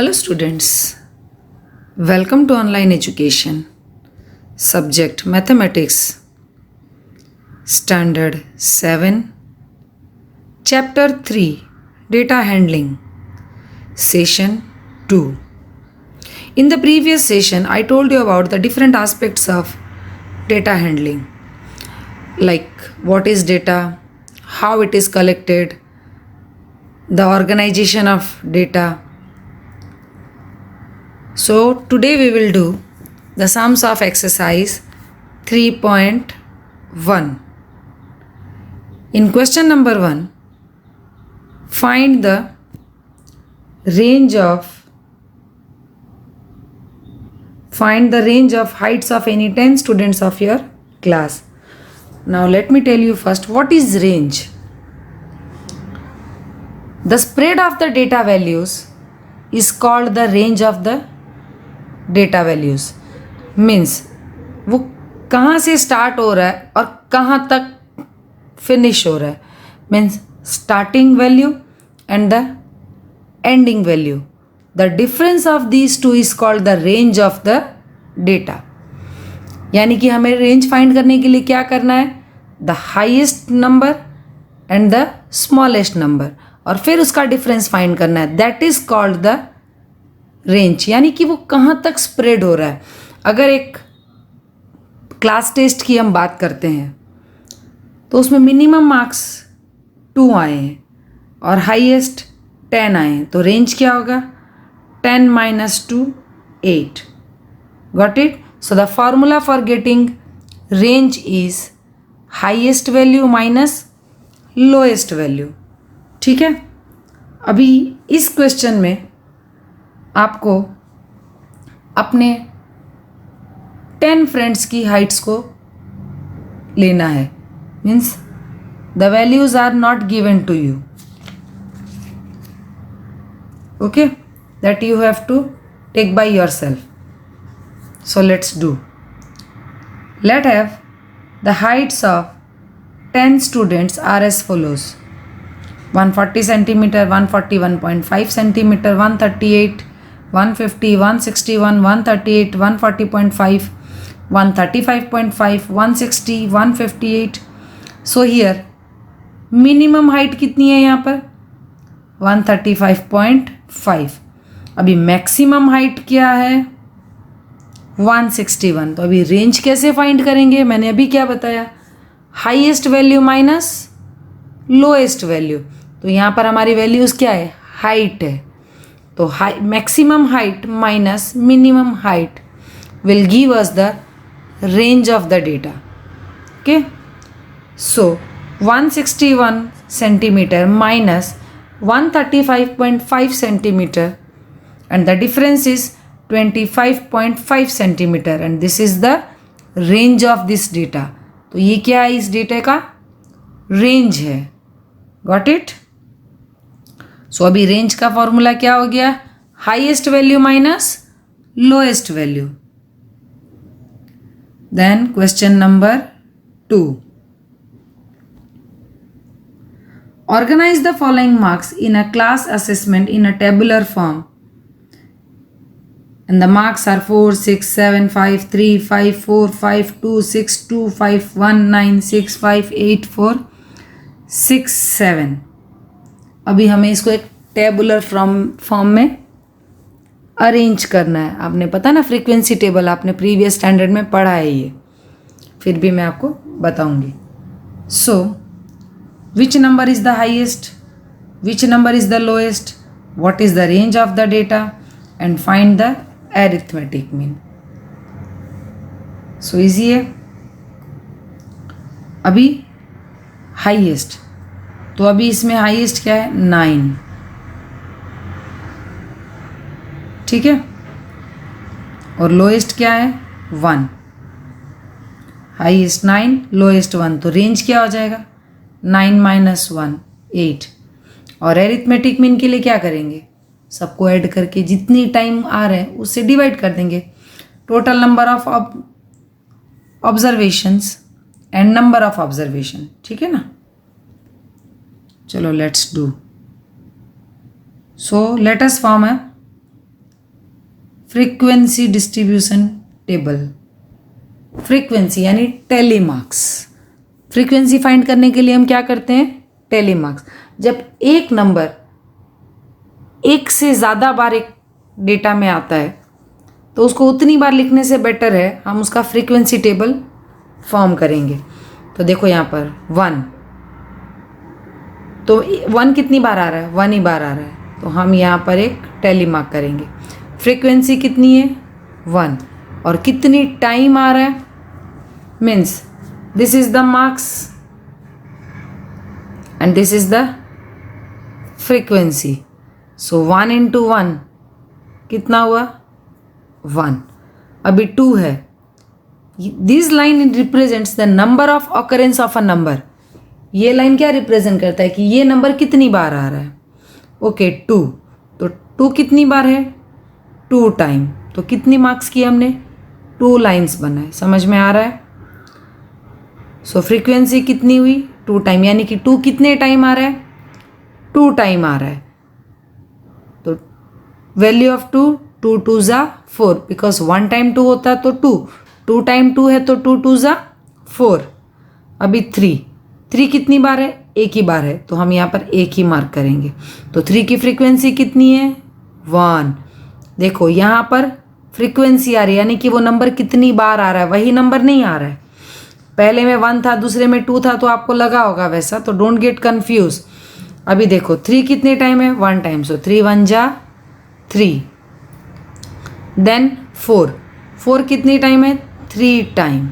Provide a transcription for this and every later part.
Hello students, welcome to online education. Subject Mathematics, Standard 7, Chapter 3, Data Handling, Session 2. In the previous session, I told you about the different aspects of data handling, like what is data, how it is collected, the organization of data. So today we will do the sums of exercise 3.1. In question number 1, find the range of heights of any 10 students of your class. Now let me tell you first what is range. The spread of the data values is called the range of the data values. Means वो कहाँ से start हो रहा है और कहाँ तक finish हो रहा है. Means starting value and the ending value, the difference of these two is called the range of the data. यानी कि हमें रेंज फाइंड करने के लिए क्या करना है, the highest number and the smallest number, और फिर उसका डिफरेंस फाइंड करना है. That is called the range. यानी कि वो कहाँ तक स्प्रेड हो रहा है. अगर एक क्लास टेस्ट की हम बात करते हैं तो उसमें मिनिमम मार्क्स 2 आए हैं और हाईएस्ट 10 आए हैं, तो रेंज क्या होगा, 10 - 2 8. Got it. So the formula for getting range is highest value minus lowest value. ठीक है. अभी इस क्वेश्चन में आपको अपने 10 फ्रेंड्स की हाइट्स को लेना है. Means the values are not given to you. Okay, that you have to take by yourself. So let's do. Let have the heights of 10 students are as follows: 140 centimetre, 141.5 centimetre, 138, 150, 161, 138, 140.5, 135.5, 160, 158. So here minimum height कितनी है यहाँ पर, 135.5. अभी maximum height क्या है, 161. तो अभी range कैसे फाइंड करेंगे, मैंने अभी क्या बताया, highest value minus lowest value. तो यहाँ पर हमारी वैल्यूज़ क्या है, हाइट है. तो maximum height minus minimum height will give us the range of the data. Okay. So 161 centimetre minus 135.5 centimetre and the difference is 25.5 centimetre and this is the range of this data. तो ये क्या है, इस data का range है. Got it. सो अभी range का formula क्या हो गया, highest value minus lowest value. Then question number 2. Organise the following marks in a class assessment in a tabular form and the marks are 4, 6, 7, 5, 3, 5, 4, 5, 2, 6, 2, 5, 1, 9, 6, 5, 8, 4, 6, 7. अभी हमें इसको एक टेबुलर फॉर्म में अरेंज करना है. आपने पता ना फ्रीक्वेंसी टेबल आपने प्रीवियस स्टैंडर्ड में पढ़ा है ये, फिर भी मैं आपको बताऊंगी. So which number is the highest, which number is the lowest, what is the range of the data and find the arithmetic mean. So easy है. अभी हाईएस्ट, तो अभी इसमें हाईएस्ट क्या है, 9. ठीक है. और लोएस्ट क्या है, 1. हाईएस्ट 9, लोएस्ट 1, तो रेंज क्या हो जाएगा, 9 - 1 8. और एरिथमेटिक मीन के लिए क्या करेंगे, सबको ऐड करके जितनी टाइम आ रहे हैं उससे डिवाइड कर देंगे. Total number of observations and number of observation. ठीक है ना. चलो let's do. So let us form a frequency distribution table. Frequency यानी टेली मार्क्स। फ्रीक्वेंसी फाइंड करने के लिए हम क्या करते हैं, टेली मार्क्स। जब एक नंबर एक से ज़्यादा बार एक डेटा में आता है तो उसको उतनी बार लिखने से बेटर है हम उसका फ्रीक्वेंसी टेबल फॉर्म करेंगे। तो देखो यहाँ पर 1, तो 1 कितनी बार आ रहा है, 1 ही बार आ रहा है, तो हम यहाँ पर एक टेली मार्क करेंगे। फ्रीक्वेंसी कितनी है, 1, और कितनी टाइम आ रहा है, means this is the marks and this is the frequency. So 1 into 1 कितना हुआ, 1। अभी 2 है। This line represents the number of occurrence of a number. ये लाइन क्या रिप्रेजेंट करता है कि ये नंबर कितनी बार आ रहा है। ओके 2, तो 2 कितनी बार है, 2 टाइम। तो कितनी मार्क्स की हमने, 2 लाइन्स बनाए। समझ में आ रहा है। सो फ्रीक्वेंसी कितनी हुई, 2 टाइम, यानी कि 2 कितने टाइम आ रहा है, 2 टाइम आ रहा है। तो वैल्यू ऑफ 2, 2 2 ज़ा 4, बिकॉज 1 टाइम 2 होता है तो 2, 2 टाइम 2 है तो 2 2 ज़ा 4। अभी 3 कितनी बार है, एक ही बार है, तो हम यहाँ पर एक ही मार्क करेंगे। तो 3 की फ्रीक्वेंसी कितनी है, 1। देखो यहाँ पर फ्रीक्वेंसी आ रही है, यानी कि वो नंबर कितनी बार आ रहा है, वही नंबर नहीं आ रहा है। पहले में 1 था, दूसरे में 2 था, तो आपको लगा होगा वैसा, तो डोंट गेट कन्फ्यूज। अभी देखो 3 कितने टाइम है, 1 टाइम, सो 3 1 जा 3। देन 4 कितनी टाइम है, 3 टाइम,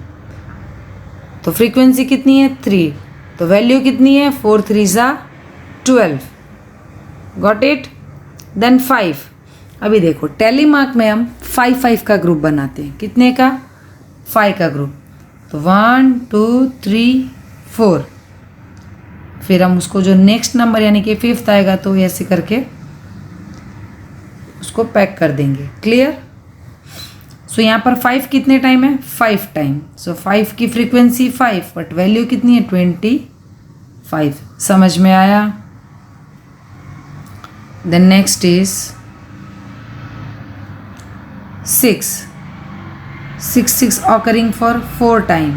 तो फ्रीक्वेंसी कितनी है, 3, तो वैल्यू कितनी है, 4 3 ज़ा 12। Got it. देन 5। अभी देखो टेली मार्क में हम 5 5 का ग्रुप बनाते हैं। कितने का, 5 का ग्रुप। तो 1 2 3 4, फिर हम उसको जो नेक्स्ट नंबर यानी कि 5th आएगा तो ऐसे करके उसको पैक कर देंगे। क्लियर। सो यहाँ पर 5 कितने टाइम है, 5 टाइम। सो 5 की फ्रीक्वेंसी 5, बट वैल्यू कितनी है, 25। समझ में आया। Then next is 6 occurring for 4 time.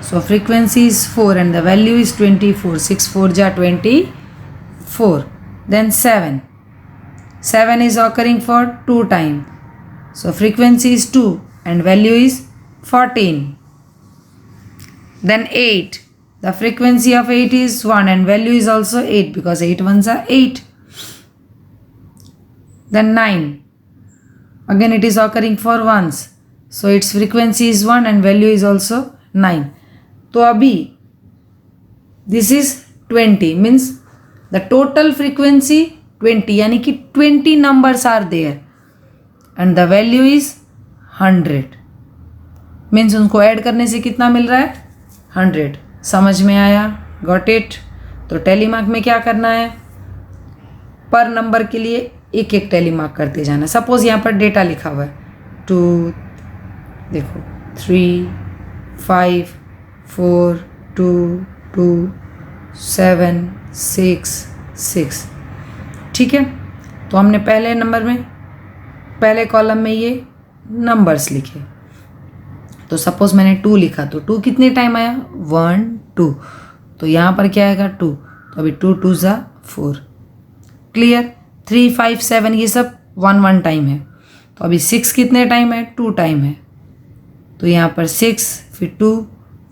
So frequency is 4 and the value is 24. 6 4 ja 24. Then 7 is occurring for 2 time. So frequency is 2 and value is 14. Then 8. The frequency of 8 is 1 and value is also 8 because 8 ones are 8. Then 9. Again it is occurring for once. So its frequency is 1 and value is also 9. तो अभी this is 20 means the total frequency 20, यानी कि 20 numbers are there and the value is 100 means उनको add करने से कितना मिल रहा है, 100। समझ में आया, गॉट इट। तो टेली मार्क में क्या करना है, पर नंबर के लिए एक एक टेली मार्क करते जाना। सपोज यहाँ पर डेटा लिखा हुआ है 2, देखो 3 5 4 2 2 7 6 6। ठीक है। तो हमने पहले नंबर में पहले कॉलम में ये नंबर्स लिखे। तो सपोज मैंने 2 लिखा तो 2 कितने टाइम आया, 1 2, तो यहाँ पर क्या आएगा 2, तो अभी 2 2 ज़ा 4। क्लियर। 3 5 7 ये सब 1 1 टाइम है। तो अभी 6 कितने टाइम है, 2 टाइम है, तो यहाँ पर 6 फिर 2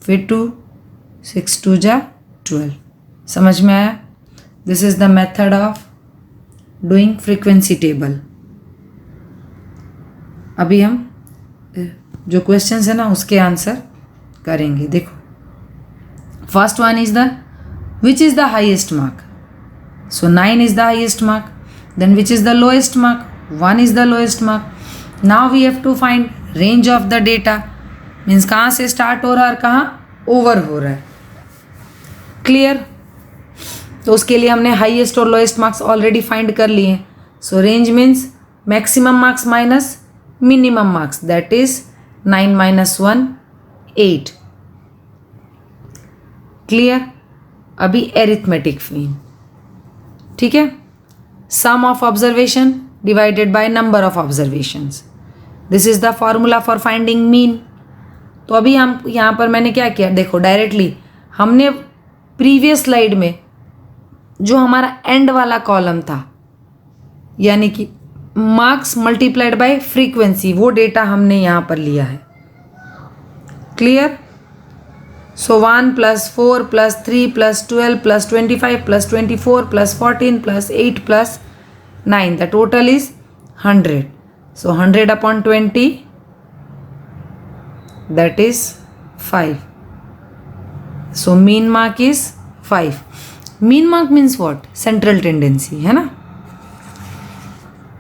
फिर 2, 6 2 जा 12। समझ में आया। This is the method of doing frequency table. अभी हम जो क्वेश्चंस है ना उसके आंसर करेंगे। देखो first one is the which is the highest mark. So 9 is the highest mark. Then which is the lowest mark, 1 is the lowest mark. Now we have to find range of the data, means कहाँ से start हो रहा है और कहाँ over हो रहा है। क्लियर। तो उसके लिए हमने हाईएस्ट और लोएस्ट मार्क्स ऑलरेडी फाइंड कर लिए। So range means maximum marks minus minimum marks, that is 9 - 1 8। Clear. अभी एरिथमेटिक मीन, ठीक है, sum of observation divided by number of observations. This is the formula for finding mean. तो अभी हम यहाँ पर मैंने क्या किया, देखो डायरेक्टली हमने प्रीवियस स्लाइड में जो हमारा एंड वाला कॉलम था, यानी कि मार्क्स मल्टीप्लाइड बाय फ्रीक्वेंसी, वो डेटा हमने यहाँ पर लिया है। Clear? So 1 + 4 + 3 + 12 + 25 + 24 + 14 + 8 + 9, the total is 100. So 100/20, that is 5. So mean mark is 5. Mean mark means what? Central tendency, है ना?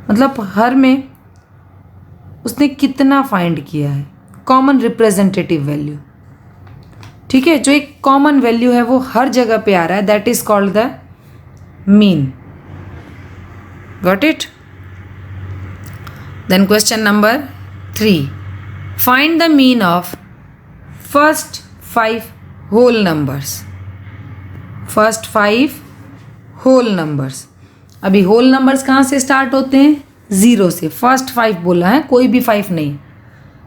मतलब हर में उसने कितना फाइंड किया है, कॉमन रिप्रेजेंटेटिव वैल्यू। ठीक है, जो एक कॉमन वैल्यू है वो हर जगह पे आ रहा है, that is called the mean. Got it? Then question number 3, find the mean of first 5 whole numbers. First 5 whole numbers. अभी होल नंबर्स कहाँ से स्टार्ट होते हैं? 0 से। फर्स्ट 5 बोला है, कोई भी 5 नहीं।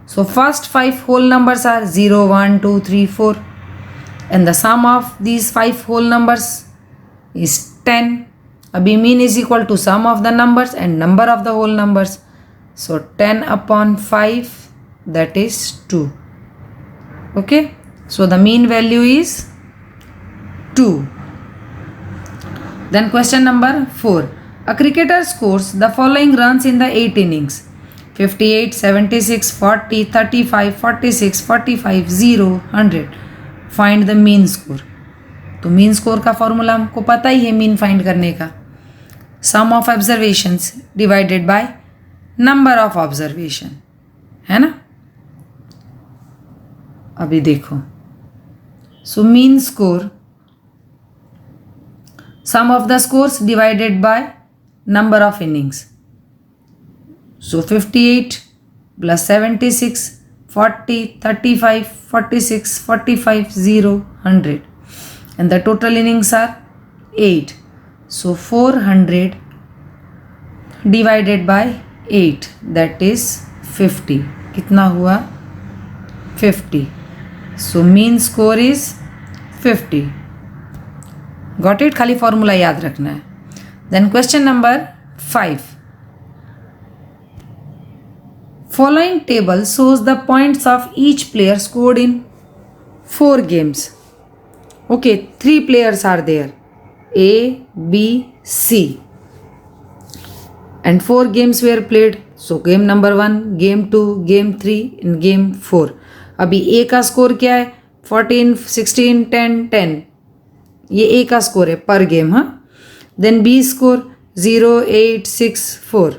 So first 5 whole numbers are 0, 1, 2, 3, 4 and the sum of these 5 whole numbers is 10. अभी mean is equal to sum of the numbers and number of the whole numbers. So 10/5, that is 2. Okay, so the mean value is 2. Then question number 4, a cricketer scores the following runs in the 8 innings: 58, 76, 40, 35, 46, 45, 0, 100. Find the mean score. तो mean score का formula हमको पता ही है mean find करने का, sum of observations divided by number of observation, है ना? अभी देखो, so mean score, sum of the scores divided by number of innings. So 58 + 76, 40, 35, 46, 45, 0, 100 and the total innings are 8. So 400 divided by 8, that is 50. कितना हुआ? 50. So mean score is 50. Got it? खाली formula याद रखना है। Then question number 5. Following table shows the points of each player scored in 4 games. Okay, 3 players are there, A, B, C, and 4 games were played. So game number 1, game 2, game 3 and game 4. अभी A का score क्या है? 14, 16, 10, 10. ये A का score है पर game. हाँ, then B score 0, 8, 6, 4.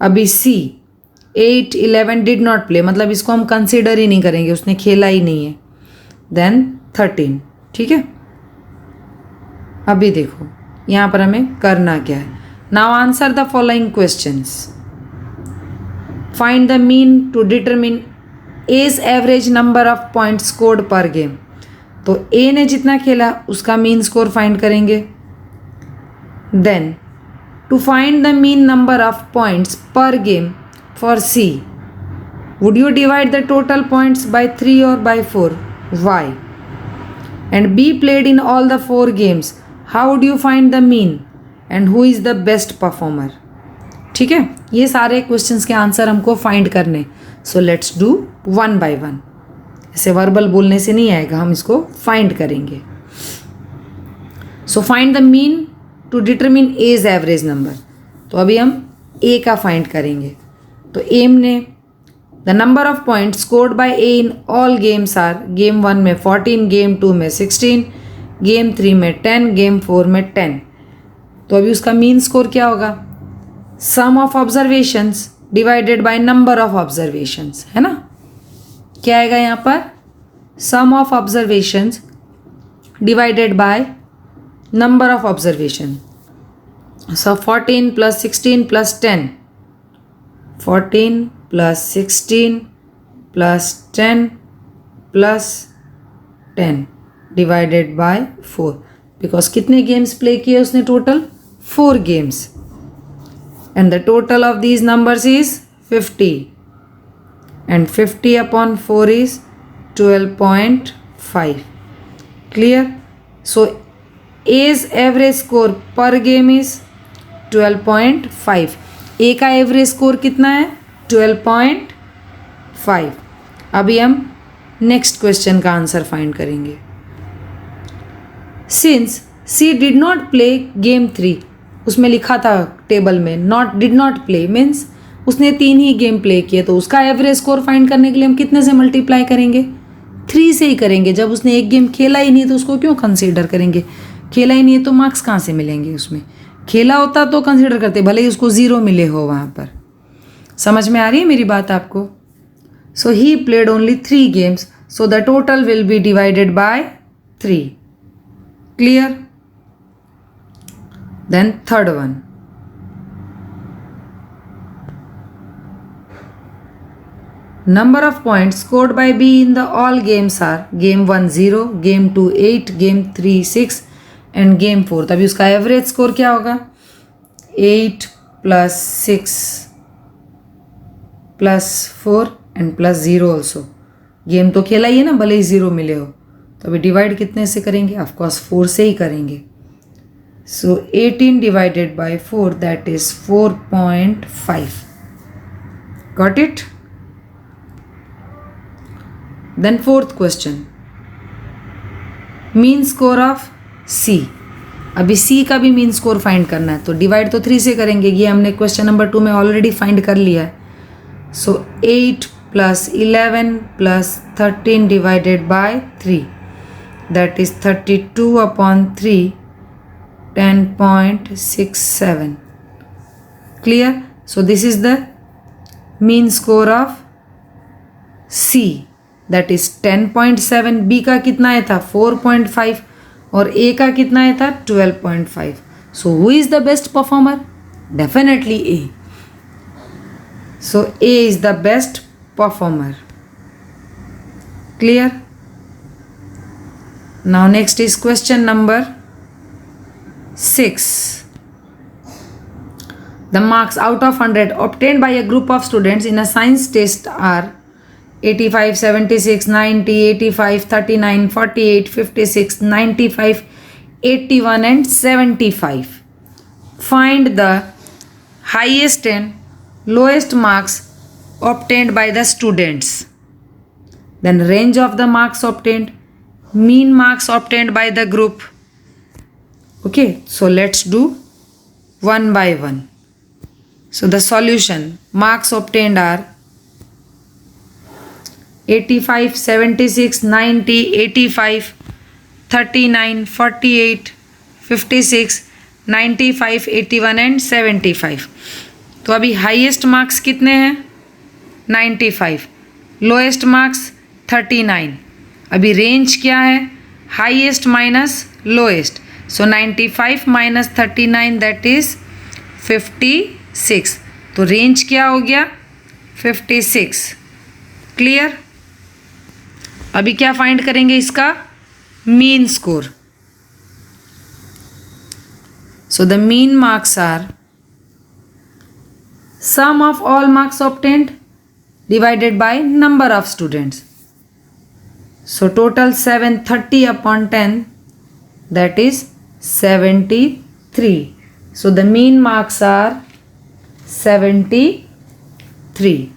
अभी C 8, 11 डिड नॉट प्ले, मतलब इसको हम कंसिडर ही नहीं करेंगे, उसने खेला ही नहीं है। देन 13। ठीक है, अभी देखो यहाँ पर हमें करना क्या है। Now answer the following questions. Find the mean to determine as average number of point scored per game. तो ए ने जितना खेला उसका मीन स्कोर फाइंड करेंगे। Then to find the mean number of points per game for C, would you divide the total points by 3 or by 4? Why? And B played in all the 4 games. How would you find the mean? And who is the best performer? ठीक है, ये सारे questions के answer हमको find करने। सो let's do 1 by 1। ऐसे verbal बोलने से नहीं आएगा, हम इसको फाइंड करेंगे। So find the mean to determine as average number. तो अभी हम ए का फाइंड करेंगे। तो एम ने the number of point scored by A in all games are, game 1 में 14, गेम 2 में 16, गेम 3 में 10, गेम 4 में 10। तो अभी उसका मीन स्कोर क्या होगा? Sum of observations divided by number of observations, है ना? क्या आएगा यहाँ पर? Sum of observations divided by number of observation. So 14 + 16 + 10, 14 + 16 + 10 + 10 divided by 4, because कितने गेम्स प्ले किए उसने? Total 4 games, and the total of these numbers is 50. and 50 upon 4 is 12.5. Clear? So A's average score per game is 12.5. A का average score कितना है? 12.5. अभी हम next question का answer find करेंगे. Since C did not play game 3, उसमें लिखा था टेबल में डिड नॉट प्ले मीन्स उसने 3 ही गेम प्ले किए, तो उसका एवरेज स्कोर फाइंड करने के लिए हम कितने से मल्टीप्लाई करेंगे? 3 से ही करेंगे. जब उसने एक गेम खेला ही नहीं तो उसको क्यों कंसीडर करेंगे? खेला ही नहीं है तो मार्क्स कहाँ से मिलेंगे उसमें? खेला होता तो कंसीडर करते, भले ही उसको 0 मिले हो वहाँ पर. समझ में आ रही है मेरी बात आपको? So he played only 3 games, so the total will be divided by 3. Clear? Then third one. Number of points scored by B in the all games are game 1 0, game 2 8, game 3 6 and game 4. तभी उसका average score क्या होगा? 8 plus 6 plus 4 and plus 0 also. Game तो खेला ही है ना, भले ही 0 मिले हो. तो अभी डिवाइड कितने से करेंगे? ऑफकोर्स 4 से ही करेंगे. So 18 divided by 4 that is 4.5. Got it? Then fourth question, mean score of C. अभी सी का भी मीन स्कोर फाइंड करना है, तो डिवाइड तो 3 से करेंगे. ये हमने क्वेश्चन नंबर 2 में ऑलरेडी फाइंड कर लिया है. So 8 plus 11 plus 13 divided by 3 that is 32 upon 3, 10.67. Clear? So this is the mean score of C, that is 10.7. B का कितना आया था? 4.5 और ए का कितना आया था? 12.5. So who is the best performer? Definitely A. So A is the best performer. Clear? Now next is question number 6. The marks out of 100 obtained by a group of students in a science test are 85, 76, 90, 85, 39, 48, 56, 95, 81 and 75. Find the highest and lowest marks obtained by the students. Then range of the marks obtained, mean marks obtained by the group. Okay, so let's do one by one. So the solution, marks obtained are 85, 76, 90, 85, 39, 48, 56, 95, 81 and 75. तो अभी highest marks कितने हैं? 95. Lowest marks 39. अभी range क्या है? Highest minus lowest. So 95 minus 39 that is 56. तो range क्या हो गया? 56. क्लियर? अभी क्या फाइंड करेंगे इसका? Mean score. So the mean marks are sum of all marks obtained divided by number of students. So total 730 upon 10 that is 73. So the mean marks are 73.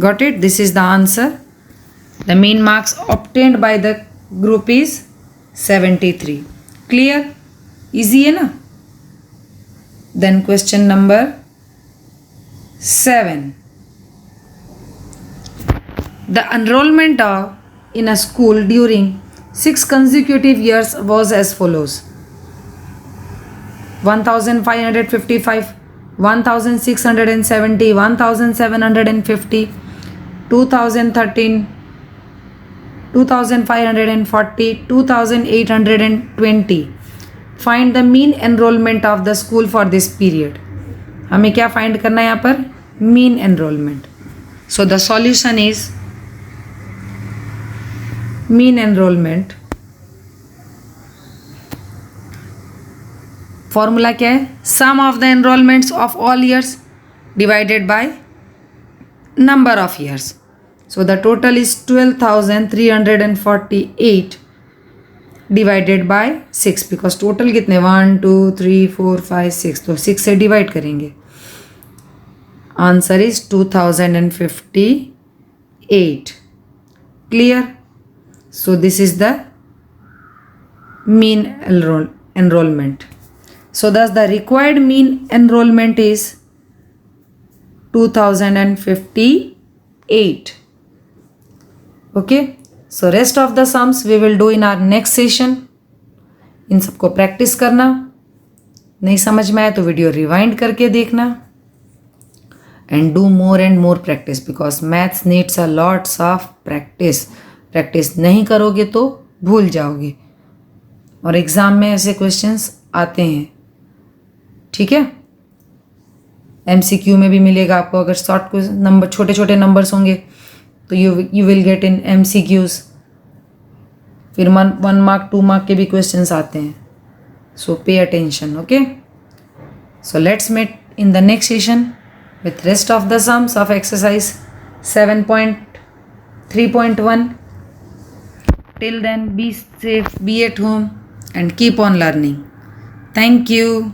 Got it? This is the answer. The mean marks obtained by the group is 73. Clear? Easy है ना? Then question number 7. The enrollment in a school during 6 consecutive years was as follows: 1555, 1670, 1750, 2013, 2540, 2820. Find the mean enrolment of the school for this period. हमें क्या find करना है यहाँ पर? Mean enrolment. So the solution is mean enrolment. Formula क्या है? Sum of the enrolments of all years divided by number of years. So the total is 12,348 divided by 6, because total कितने 1 2 3 4 5 6, तो 6 से डिवाइड करेंगे. Answer is 2058. Clear? So this is the mean enrollment. So thus the required mean enrollment is 2058. Okay, so rest of the sums we will do in our next session. इन सबको practice करना. नहीं समझ में आए तो video rewind करके देखना. And do more and more practice, because maths needs a lots of practice. Practice नहीं करोगे तो भूल जाओगे, और एग्ज़ाम में ऐसे क्वेश्चंस आते हैं. ठीक है, MCQ में भी मिलेगा आपको. अगर शॉर्ट नंबर छोटे छोटे नंबर्स होंगे तो you will get in MCQs. फिर 1 मार्क 2 मार्क के भी क्वेश्चंस आते हैं. So pay attention. Okay, so let's meet in the next session with rest of the sums of exercise 7.3.1. Till then, be safe, be at home, and keep on learning. Thank you.